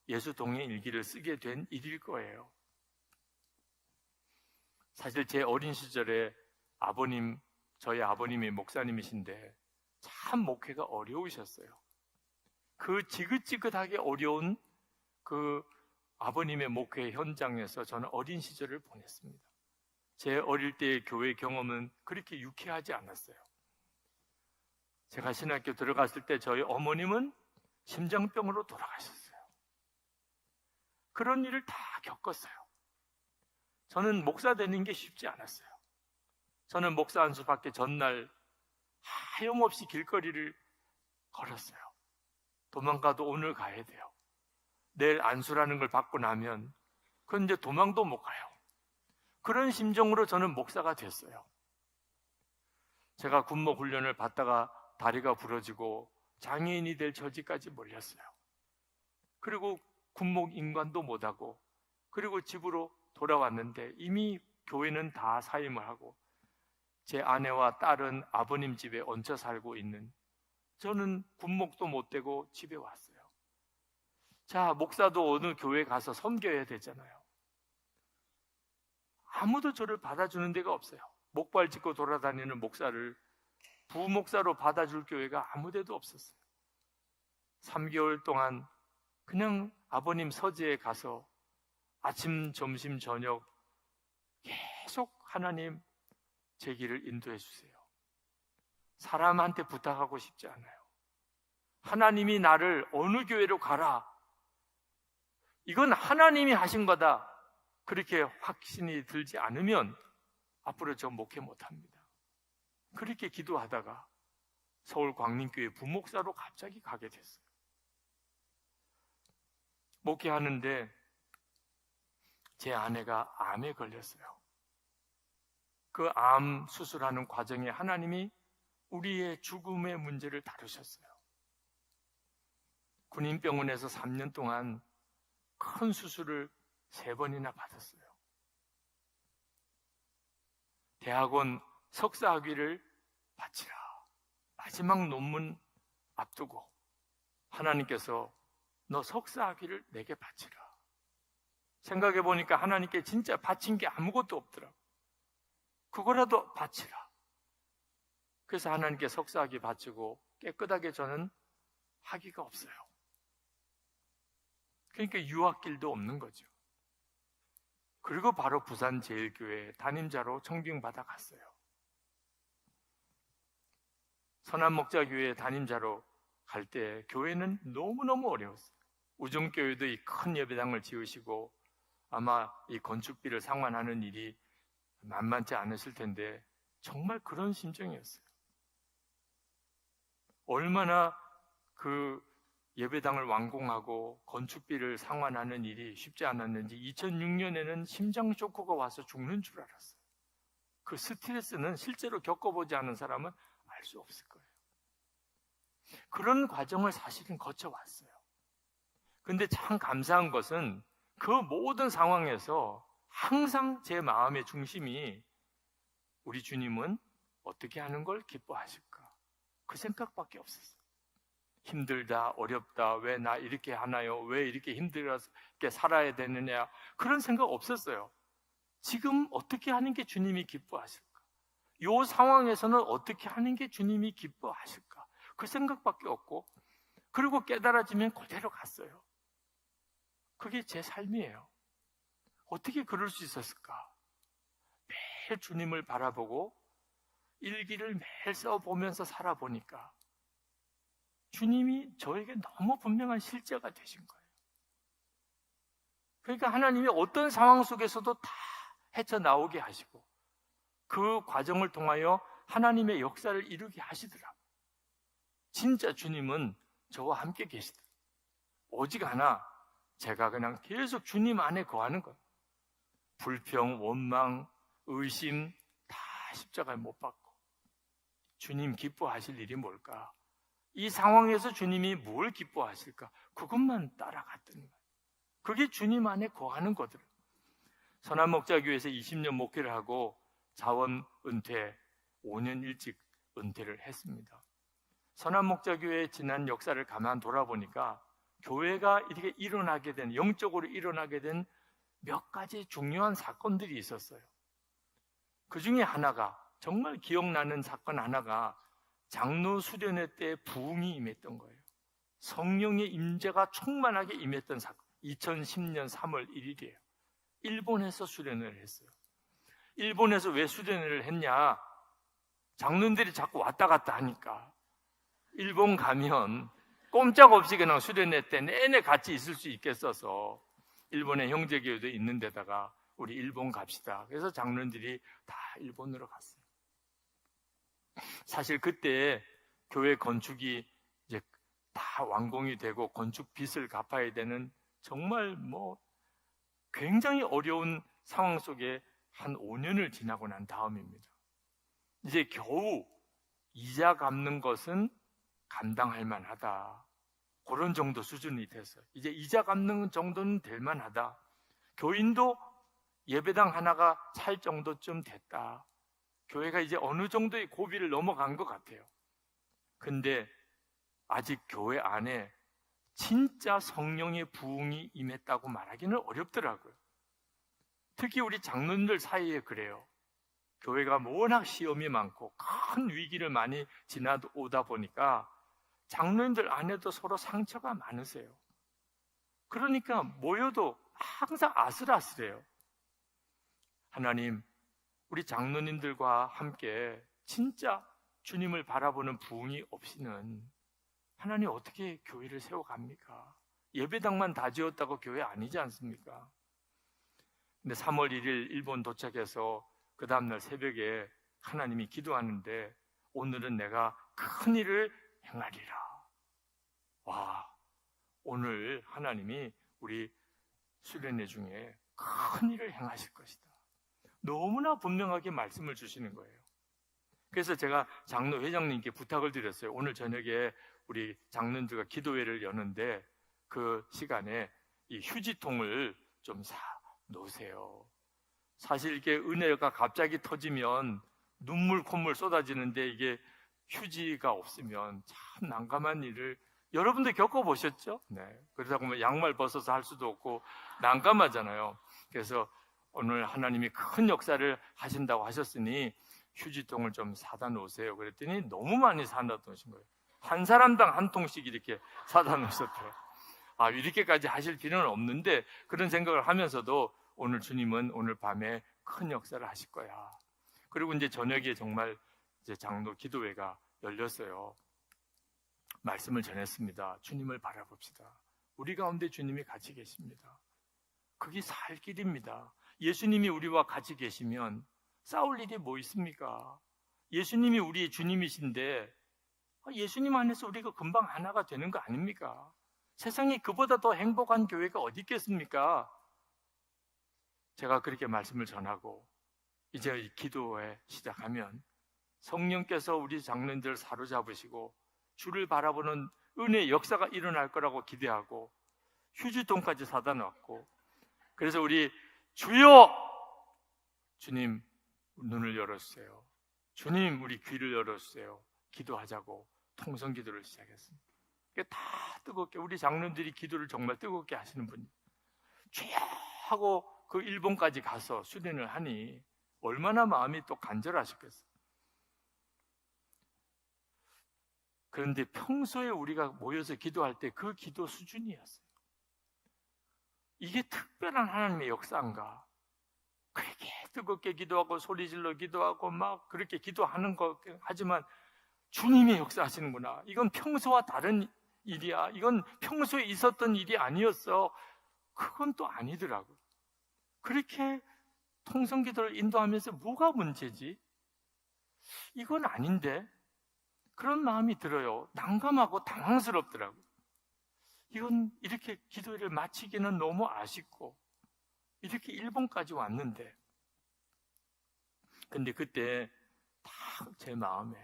예수 동행 일기를 쓰게 된 일일 거예요. 사실 제 어린 시절에 저희 아버님이 목사님이신데 참 목회가 어려우셨어요. 그 지긋지긋하게 어려운 그 아버님의 목회 현장에서 저는 어린 시절을 보냈습니다. 제 어릴 때의 교회 경험은 그렇게 유쾌하지 않았어요. 제가 신학교 들어갔을 때 저희 어머님은 심장병으로 돌아가셨어요. 그런 일을 다 겪었어요. 저는 목사 되는 게 쉽지 않았어요. 저는 목사 안수 받기 전날 하염없이 길거리를 걸었어요. 도망가도 오늘 가야 돼요. 내일 안수라는 걸 받고 나면 그건 이제 도망도 못 가요. 그런 심정으로 저는 목사가 됐어요. 제가 군목 훈련을 받다가 다리가 부러지고 장애인이 될 처지까지 몰렸어요. 그리고 군목 인관도 못하고 그리고 집으로 돌아왔는데 이미 교회는 다 사임을 하고 제 아내와 딸은 아버님 집에 얹혀 살고 있는, 저는 군목도 못 되고 집에 왔어요. 자, 목사도 어느 교회 가서 섬겨야 되잖아요. 아무도 저를 받아주는 데가 없어요. 목발 짚고 돌아다니는 목사를 부목사로 받아줄 교회가 아무 데도 없었어요. 3개월 동안 그냥 아버님 서재에 가서 아침, 점심, 저녁 계속 하나님 제 길을 인도해 주세요. 사람한테 부탁하고 싶지 않아요. 하나님이 나를 어느 교회로 가라. 이건 하나님이 하신 거다. 그렇게 확신이 들지 않으면 앞으로 저 목회 못합니다. 그렇게 기도하다가 서울 광림교회 부목사로 갑자기 가게 됐어요. 목회하는데 제 아내가 암에 걸렸어요. 그 암 수술하는 과정에 하나님이 우리의 죽음의 문제를 다루셨어요. 군인병원에서 3년 동안 큰 수술을 3번이나 받았어요. 대학원 석사학위를 바치라. 마지막 논문 앞두고 하나님께서 너 석사학위를 내게 바치라. 생각해 보니까 하나님께 진짜 바친 게 아무것도 없더라고. 그거라도 바치라. 그래서 하나님께 석사학위 바치고 깨끗하게 저는 학위가 없어요. 그러니까 유학길도 없는 거죠. 그리고 바로 부산제일교회 담임자로 청빙받아 갔어요. 선한목자교회 담임자로 갈 때 교회는 너무너무 어려웠어요. 우정교회도 이 큰 예배당을 지으시고 아마 이 건축비를 상환하는 일이 만만치 않으실 텐데 정말 그런 심정이었어요. 얼마나 그 예배당을 완공하고 건축비를 상환하는 일이 쉽지 않았는지 2006년에는 심장 쇼크가 와서 죽는 줄 알았어요. 그 스트레스는 실제로 겪어보지 않은 사람은 알 수 없을 거예요. 그런 과정을 사실은 거쳐왔어요. 근데 참 감사한 것은 그 모든 상황에서 항상 제 마음의 중심이 우리 주님은 어떻게 하는 걸 기뻐하실까? 그 생각밖에 없었어요. 힘들다, 어렵다, 왜 나 이렇게 하나요? 왜 이렇게 힘들게 살아야 되느냐? 그런 생각 없었어요. 지금 어떻게 하는 게 주님이 기뻐하실까? 이 상황에서는 어떻게 하는 게 주님이 기뻐하실까? 그 생각밖에 없고, 그리고 깨달아지면 그대로 갔어요. 그게 제 삶이에요. 어떻게 그럴 수 있었을까? 매일 주님을 바라보고 일기를 매일 써보면서 살아보니까 주님이 저에게 너무 분명한 실제가 되신 거예요. 그러니까 하나님이 어떤 상황 속에서도 다 헤쳐나오게 하시고 그 과정을 통하여 하나님의 역사를 이루게 하시더라고요. 진짜 주님은 저와 함께 계시더라고요. 오직 하나, 제가 그냥 계속 주님 안에 거하는 거예요. 불평, 원망, 의심 다 십자가에 못 박고 주님 기뻐하실 일이 뭘까? 이 상황에서 주님이 뭘 기뻐하실까? 그것만 따라갔던 거예요. 그게 주님 안에 거하는 거들. 선한목자교회에서 20년 목회를 하고 자원 은퇴 5년 일찍 은퇴를 했습니다. 선한목자교회의 지난 역사를 가만 돌아보니까 교회가 이렇게 일어나게 된, 영적으로 일어나게 된 몇 가지 중요한 사건들이 있었어요. 그 중에 하나가, 정말 기억나는 사건 하나가 장로 수련회 때 부흥이 임했던 거예요. 성령의 임재가 충만하게 임했던 사건. 2010년 3월 1일이에요. 일본에서 수련회를 했어요. 일본에서 왜 수련회를 했냐? 장로들이 자꾸 왔다 갔다 하니까 일본 가면 꼼짝없이 그냥 수련회 때 내내 같이 있을 수 있겠어서 일본의 형제교회도 있는 데다가 우리 일본 갑시다. 그래서 장로들이 다 일본으로 갔어요. 사실 그때 교회 건축이 이제 다 완공이 되고 건축 빚을 갚아야 되는 정말 굉장히 어려운 상황 속에 한 5년을 지나고 난 다음입니다. 이제 겨우 이자 갚는 것은 감당할 만하다. 그런 정도 수준이 됐어요. 이제 이자 갚는 정도는 될 만하다. 교인도 예배당 하나가 찰 정도쯤 됐다. 교회가 이제 어느 정도의 고비를 넘어간 것 같아요. 근데 아직 교회 안에 진짜 성령의 부흥이 임했다고 말하기는 어렵더라고요. 특히 우리 장로님들 사이에 그래요. 교회가 워낙 시험이 많고 큰 위기를 많이 지나오다 보니까 장로님들 안에도 서로 상처가 많으세요. 그러니까 모여도 항상 아슬아슬해요. 하나님, 우리 장로님들과 함께 진짜 주님을 바라보는 부흥이 없이는 하나님 어떻게 교회를 세워갑니까? 예배당만 다 지었다고 교회 아니지 않습니까? 근데 3월 1일 일본 도착해서 그 다음날 새벽에 하나님이 기도하는데 오늘은 내가 큰 일을 행하리라. 와, 오늘 하나님이 우리 수련회 중에 큰 일을 행하실 것이다. 너무나 분명하게 말씀을 주시는 거예요. 그래서 제가 장로 회장님께 부탁을 드렸어요. 오늘 저녁에 우리 장로들과 기도회를 여는데 그 시간에 이 휴지통을 좀 사 놓으세요. 사실 이게 은혜가 갑자기 터지면 눈물 콧물 쏟아지는데 이게 휴지가 없으면 참 난감한 일을 여러분들 겪어보셨죠? 네. 그러다 보면 양말 벗어서 할 수도 없고 난감하잖아요. 그래서 오늘 하나님이 큰 역사를 하신다고 하셨으니 휴지통을 좀 사다 놓으세요. 그랬더니 너무 많이 사다 놓으신 거예요. 한 사람당 한 통씩 이렇게 사다 놓으셨더라고요. 아, 이렇게까지 하실 필요는 없는데 그런 생각을 하면서도 오늘 주님은 오늘 밤에 큰 역사를 하실 거야. 그리고 이제 저녁에 정말 이제 장로 기도회가 열렸어요. 말씀을 전했습니다. 주님을 바라봅시다. 우리 가운데 주님이 같이 계십니다. 그게 살 길입니다. 예수님이 우리와 같이 계시면 싸울 일이 뭐 있습니까? 예수님이 우리의 주님이신데 예수님 안에서 우리가 금방 하나가 되는 거 아닙니까? 세상에 그보다 더 행복한 교회가 어디 있겠습니까? 제가 그렇게 말씀을 전하고 이제 기도회 시작하면 성령께서 우리 장로님들을 사로잡으시고 주를 바라보는 은혜의 역사가 일어날 거라고 기대하고 휴지통까지 사다 놨고 그래서 우리 주여! 주님 눈을 열어주세요. 주님 우리 귀를 열어주세요. 기도하자고 통성기도를 시작했습니다. 다 뜨겁게 우리 장로님들이 기도를 정말 뜨겁게 하시는 분이 주여! 하고 그 일본까지 가서 수련을 하니 얼마나 마음이 또 간절하셨겠어요. 그런데 평소에 우리가 모여서 기도할 때 그 기도 수준이었어요. 이게 특별한 하나님의 역사인가? 그렇게 뜨겁게 기도하고 소리질러 기도하고 막 그렇게 기도하는 거 하지만 주님이 역사하시는구나. 이건 평소와 다른 일이야. 이건 평소에 있었던 일이 아니었어. 그건 또 아니더라고요. 그렇게 통성기도를 인도하면서 뭐가 문제지? 이건 아닌데? 그런 마음이 들어요. 난감하고 당황스럽더라고요. 이건 이렇게 기도를 마치기는 너무 아쉽고 이렇게 일본까지 왔는데 근데 그때 딱 제 마음에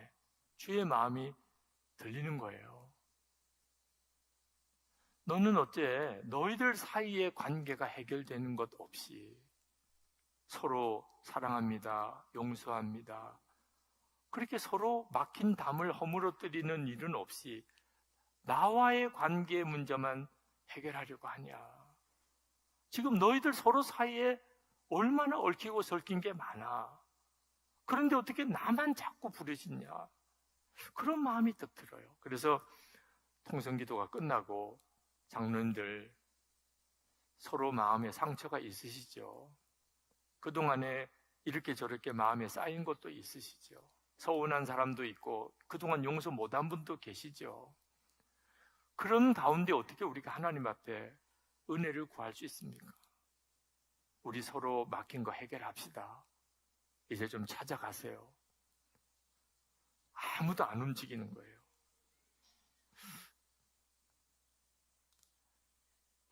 주의 마음이 들리는 거예요. 너는 어째 너희들 사이의 관계가 해결되는 것 없이 서로 사랑합니다, 용서합니다, 그렇게 서로 막힌 담을 허물어뜨리는 일은 없이 나와의 관계의 문제만 해결하려고 하냐. 지금 너희들 서로 사이에 얼마나 얽히고 설킨 게 많아. 그런데 어떻게 나만 자꾸 부르짖냐. 그런 마음이 딱 들어요. 그래서 통성기도가 끝나고 장로님들 서로 마음에 상처가 있으시죠. 그동안에 이렇게 저렇게 마음에 쌓인 것도 있으시죠. 서운한 사람도 있고 그동안 용서 못한 분도 계시죠. 그런 가운데 어떻게 우리가 하나님 앞에 은혜를 구할 수 있습니까? 우리 서로 막힌 거 해결합시다. 이제 좀 찾아가세요. 아무도 안 움직이는 거예요.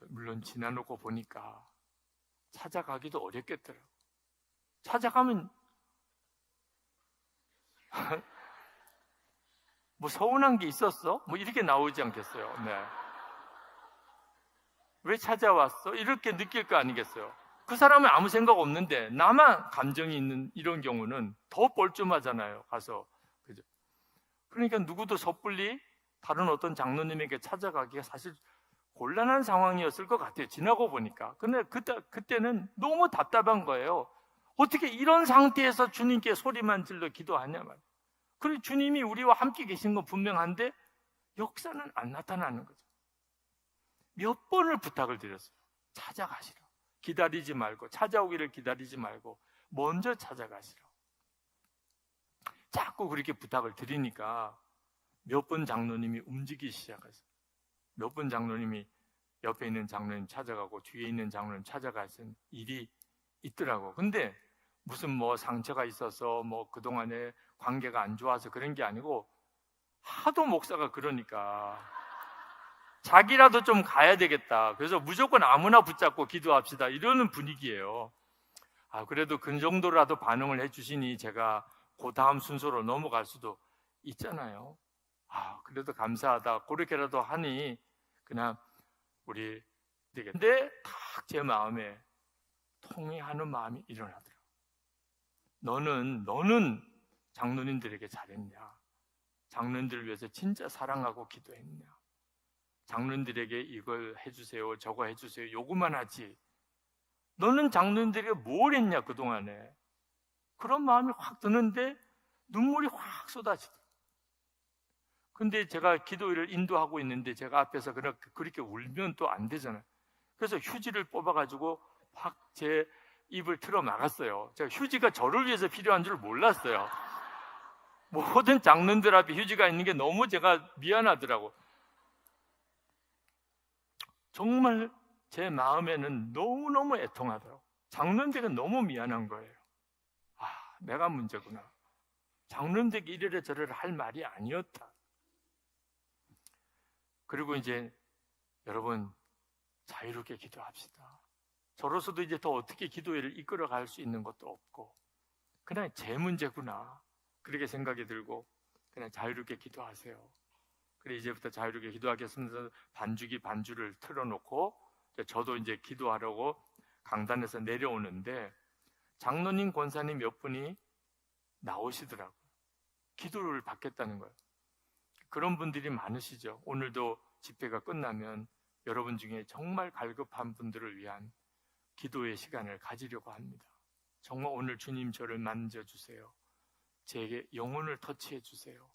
물론 지나놓고 보니까 찾아가기도 어렵겠더라고요. 찾아가면 뭐 서운한 게 있었어? 뭐 이렇게 나오지 않겠어요? 네. 왜 찾아왔어? 이렇게 느낄 거 아니겠어요? 그 사람은 아무 생각 없는데 나만 감정이 있는 이런 경우는 더 뻘쭘하잖아요. 가서. 그죠? 그러니까 누구도 섣불리 다른 어떤 장로님에게 찾아가기가 사실 곤란한 상황이었을 것 같아요. 지나고 보니까. 근데 그때는 너무 답답한 거예요. 어떻게 이런 상태에서 주님께 소리만 질러 기도하냐 말이에요. 그리고 주님이 우리와 함께 계신 건 분명한데 역사는 안 나타나는 거죠. 몇 번을 부탁을 드렸어요. 찾아가시라. 기다리지 말고, 찾아오기를 기다리지 말고 먼저 찾아가시라. 자꾸 그렇게 부탁을 드리니까 몇 번 장로님이 움직이기 시작했어요. 몇 번 장로님이 옆에 있는 장로님 찾아가고 뒤에 있는 장로님 찾아가신 일이 있더라고. 근데 무슨 뭐 상처가 있어서 뭐 그동안에 관계가 안 좋아서 그런 게 아니고 하도 목사가 그러니까 자기라도 좀 가야 되겠다. 그래서 무조건 아무나 붙잡고 기도합시다. 이러는 분위기예요. 그래도 그 정도라도 반응을 해주시니 제가 그 다음 순서로 넘어갈 수도 있잖아요. 그래도 감사하다. 그렇게라도 하니 그냥 우리 되겠다. 근데 딱 제 마음에 통회하는 마음이 일어나더라고요. 너는 장로님들에게 잘했냐? 장로님들을 위해서 진짜 사랑하고 기도했냐? 장로님들에게 이걸 해주세요, 저거 해주세요, 요구만 하지. 너는 장로님들에게 뭘 했냐 그동안에? 그런 마음이 확 드는데 눈물이 확 쏟아지더라고요. 근데 제가 기도를 인도하고 있는데 제가 앞에서 그렇게 울면 또 안 되잖아요. 그래서 휴지를 뽑아가지고 확 제 입을 틀어 막았어요. 제가 휴지가 저를 위해서 필요한 줄 몰랐어요. 모든 장로님들 앞에 휴지가 있는 게 너무 제가 미안하더라고. 정말 제 마음에는 너무너무 애통하더라고. 장로님들에게 너무 미안한 거예요. 내가 문제구나. 장로님들에게 이래라 저래라 할 말이 아니었다. 그리고 이제 여러분 자유롭게 기도합시다. 저로서도 이제 더 어떻게 기도회를 이끌어갈 수 있는 것도 없고 그냥 제 문제구나 그렇게 생각이 들고 그냥 자유롭게 기도하세요. 그래 이제부터 자유롭게 기도하겠습니다. 반주를 틀어놓고 저도 이제 기도하려고 강단에서 내려오는데 장로님, 권사님 몇 분이 나오시더라고요. 기도를 받겠다는 거예요. 그런 분들이 많으시죠. 오늘도 집회가 끝나면 여러분 중에 정말 갈급한 분들을 위한 기도의 시간을 가지려고 합니다. 정말 오늘 주님 저를 만져주세요. 제게 영혼을 터치해 주세요.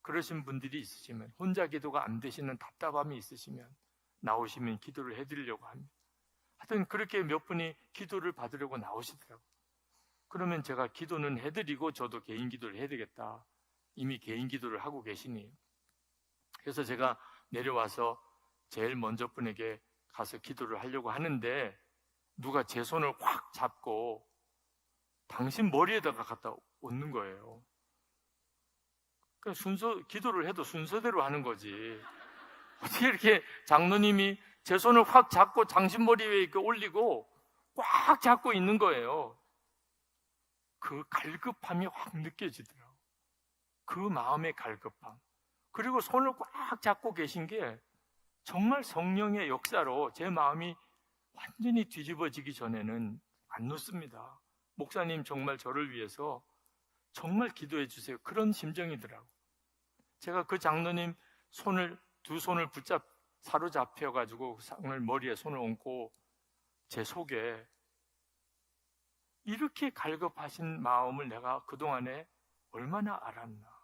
그러신 분들이 있으시면 혼자 기도가 안 되시는 답답함이 있으시면 나오시면 기도를 해드리려고 합니다. 하여튼 그렇게 몇 분이 기도를 받으려고 나오시더라고요. 그러면 제가 기도는 해드리고 저도 개인 기도를 해야 되겠다. 이미 개인 기도를 하고 계시니 그래서 제가 내려와서 제일 먼저 분에게 가서 기도를 하려고 하는데 누가 제 손을 확 잡고 당신 머리에다가 갖다 얹는 거예요. 그러니까 기도를 해도 순서대로 하는 거지. 어떻게 이렇게 장로님이 제 손을 확 잡고 당신 머리 위에 이렇게 올리고 꽉 잡고 있는 거예요. 그 갈급함이 확 느껴지더라고요. 그 마음의 갈급함. 그리고 손을 꽉 잡고 계신 게 정말 성령의 역사로 제 마음이 완전히 뒤집어지기 전에는 안 놓습니다. 목사님 정말 저를 위해서 정말 기도해 주세요. 그런 심정이더라고. 제가 그 장로님 두 손을 사로잡혀가지고 오늘 머리에 손을 얹고 제 속에 이렇게 갈급하신 마음을 내가 그동안에 얼마나 알았나.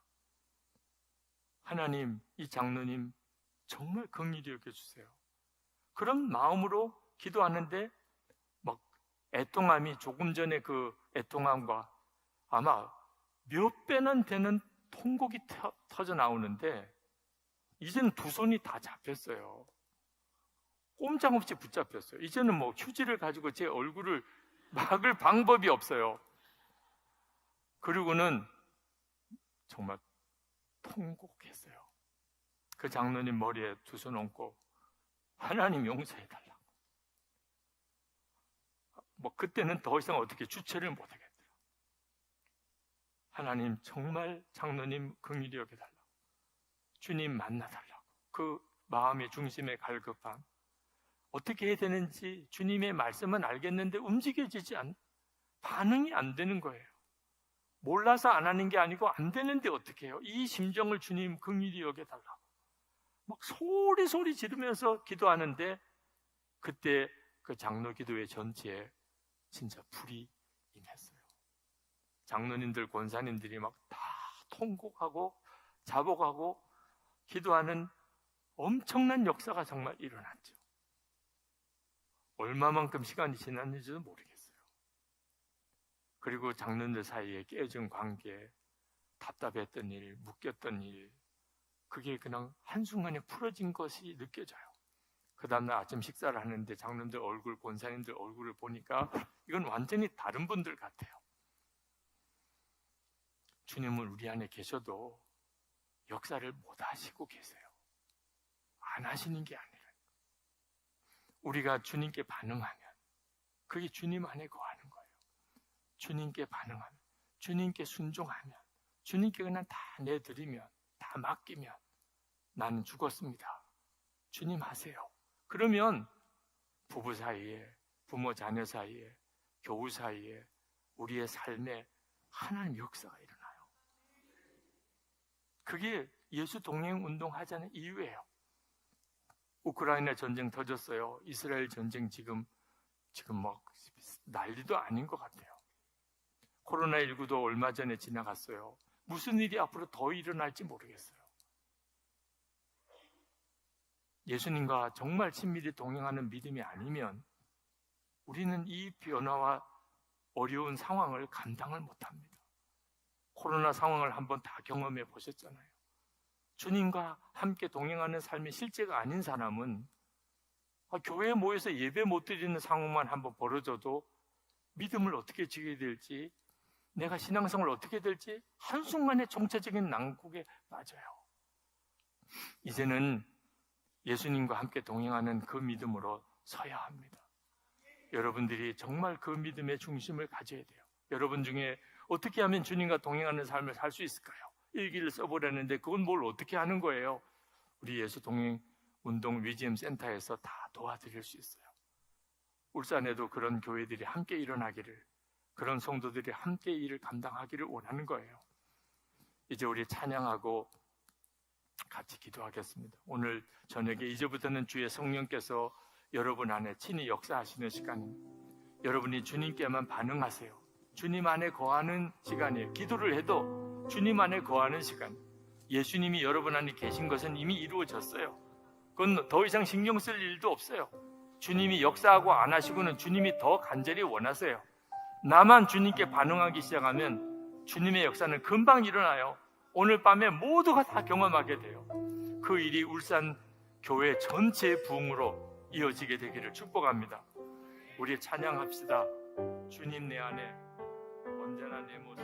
하나님, 이 장로님 정말 긍휼히 여겨주세요. 그런 마음으로 기도하는데 막 애통함이 조금 전에 그 애통함과 아마 몇 배는 되는 통곡이 터져 나오는데 이제는 두 손이 다 잡혔어요. 꼼짝없이 붙잡혔어요. 이제는 뭐 휴지를 가지고 제 얼굴을 막을 방법이 없어요. 그리고는 정말 통곡했어요. 그 장로님 머리에 두 손 얹고 하나님 용서해달라고. 뭐 그때는 더 이상 어떻게 주체를 못하겠더라고요. 하나님 정말 장로님 긍휼히 여겨달라고. 주님 만나달라고. 그 마음의 중심에 갈급함. 어떻게 해야 되는지 주님의 말씀은 알겠는데 움직여지지 반응이 안 되는 거예요. 몰라서 안 하는 게 아니고 안 되는데 어떻게 해요? 이 심정을 주님 긍휼히 여겨달라고. 막 소리 지르면서 기도하는데 그때 그 장로 기도회 전체에 진짜 불이 임했어요. 장로님들, 권사님들이 막 다 통곡하고 자복하고 기도하는 엄청난 역사가 정말 일어났죠. 얼마만큼 시간이 지났는지도 모르겠어요. 그리고 장로들 사이에 깨진 관계, 답답했던 일, 묶였던 일, 그게 그냥 한순간에 풀어진 것이 느껴져요. 그 다음날 아침 식사를 하는데 장로들 얼굴, 권사님들 얼굴을 보니까 이건 완전히 다른 분들 같아요. 주님은 우리 안에 계셔도 역사를 못 하시고 계세요. 안 하시는 게 아니라 우리가 주님께 반응하면 그게 주님 안에 거하는 거예요. 주님께 반응하면, 주님께 순종하면, 주님께 그냥 다 내드리면, 다 맡기면 나는 죽었습니다. 주님 하세요. 그러면 부부 사이에, 부모 자녀 사이에, 교우 사이에 우리의 삶에 하나님의 역사가 일어나요. 그게 예수 동행 운동하자는 이유예요. 우크라이나 전쟁 터졌어요. 이스라엘 전쟁 지금 막 난리도 아닌 것 같아요. 코로나19도 얼마 전에 지나갔어요. 무슨 일이 앞으로 더 일어날지 모르겠어요. 예수님과 정말 친밀히 동행하는 믿음이 아니면 우리는 이 변화와 어려운 상황을 감당을 못합니다. 코로나 상황을 한번 다 경험해 보셨잖아요. 주님과 함께 동행하는 삶이 실제가 아닌 사람은 교회에 모여서 예배 못 드리는 상황만 한번 벌어져도 믿음을 어떻게 지게 될지, 내가 신앙생활을 어떻게 될지 한순간에 정체적인 난국에 빠져요. 이제는 예수님과 함께 동행하는 그 믿음으로 서야 합니다. 여러분들이 정말 그 믿음의 중심을 가져야 돼요. 여러분 중에 어떻게 하면 주님과 동행하는 삶을 살 수 있을까요? 일기를 써보려는데 그건 뭘 어떻게 하는 거예요? 우리 예수 동행 운동 위지엠 센터에서 다 도와드릴 수 있어요. 울산에도 그런 교회들이 함께 일어나기를, 그런 성도들이 함께 일을 감당하기를 원하는 거예요. 이제 우리 찬양하고 같이 기도하겠습니다. 오늘 저녁에 이제부터는 주의 성령께서 여러분 안에 친히 역사하시는 시간입니다. 여러분이 주님께만 반응하세요. 주님 안에 거하는 시간이에요. 기도를 해도 주님 안에 거하는 시간. 예수님이 여러분 안에 계신 것은 이미 이루어졌어요. 그건 더 이상 신경 쓸 일도 없어요. 주님이 역사하고 안 하시고는 주님이 더 간절히 원하세요. 나만 주님께 반응하기 시작하면 주님의 역사는 금방 일어나요. 오늘 밤에 모두가 다 경험하게 돼요. 그 일이 울산 교회 전체의 부흥으로 이어지게 되기를 축복합니다. 우리 찬양합시다. 주님 내 안에 언제나 내 모습